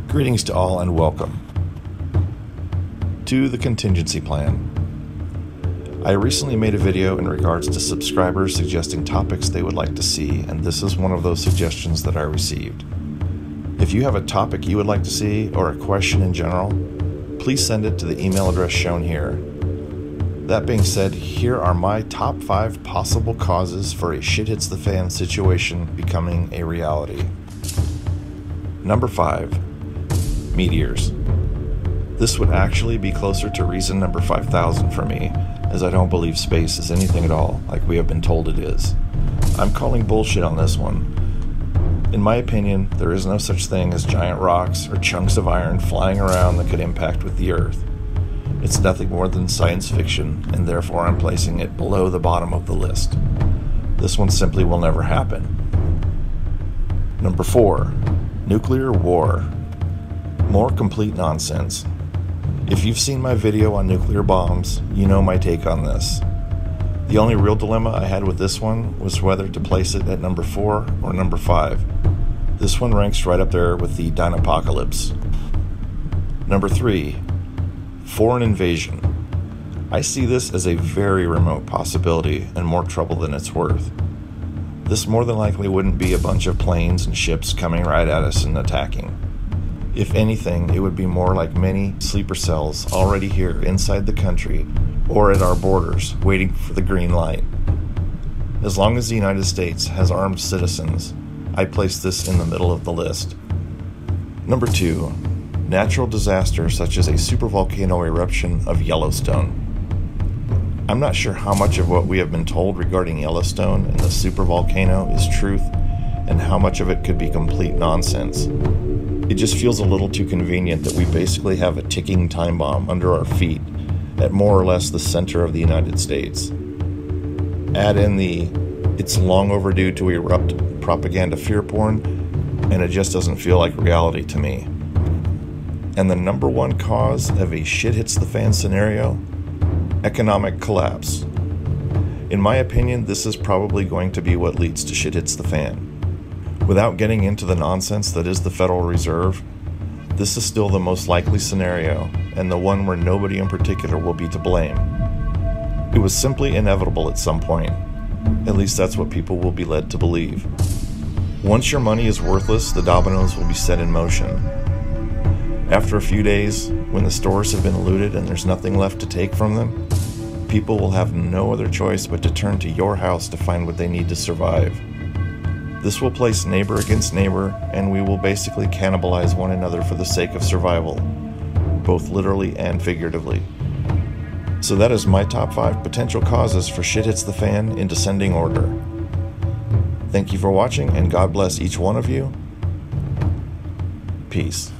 Greetings to all and welcome to the contingency plan. I recently made a video in regards to subscribers suggesting topics they would like to see, and this is one of those suggestions that I received. If you have a topic you would like to see or a question in general, please send it to the email address shown here. That being said, here are my top 5 possible causes for a shit hits the fan situation becoming a reality. Number 5, meteors. This would actually be closer to reason number 5,000 for me, as I don't believe space is anything at all like we have been told it is. I'm calling bullshit on this one. In my opinion, there is no such thing as giant rocks or chunks of iron flying around that could impact with the Earth. It's nothing more than science fiction, and therefore I'm placing it below the bottom of the list. This one simply will never happen. Number 4, nuclear war. More complete nonsense. If you've seen my video on nuclear bombs, you know my take on this. The only real dilemma I had with this one was whether to place it at number 4 or number 5. This one ranks right up there with the Dinopocalypse. Number 3, foreign invasion. I see this as a very remote possibility and more trouble than it's worth. This more than likely wouldn't be a bunch of planes and ships coming right at us and attacking. If anything, it would be more like many sleeper cells already here inside the country or at our borders waiting for the green light. As long as the United States has armed citizens, I place this in the middle of the list. Number 2, natural disasters such as a supervolcano eruption of Yellowstone. I'm not sure how much of what we have been told regarding Yellowstone and the supervolcano is truth and how much of it could be complete nonsense. It just feels a little too convenient that we basically have a ticking time bomb under our feet at more or less the center of the United States. Add in the "it's long overdue to erupt" propaganda fear porn, and it just doesn't feel like reality to me. And the number 1 cause of a shit hits the fan scenario? Economic collapse. In my opinion, this is probably going to be what leads to shit hits the fan. Without getting into the nonsense that is the Federal Reserve, this is still the most likely scenario, and the one where nobody in particular will be to blame. It was simply inevitable at some point. At least that's what people will be led to believe. Once your money is worthless, the dominoes will be set in motion. After a few days, when the stores have been looted and there's nothing left to take from them, people will have no other choice but to turn to your house to find what they need to survive. This will place neighbor against neighbor, and we will basically cannibalize one another for the sake of survival, both literally and figuratively. So that is my top 5 potential causes for shit hits the fan in descending order. Thank you for watching, and God bless each one of you. Peace.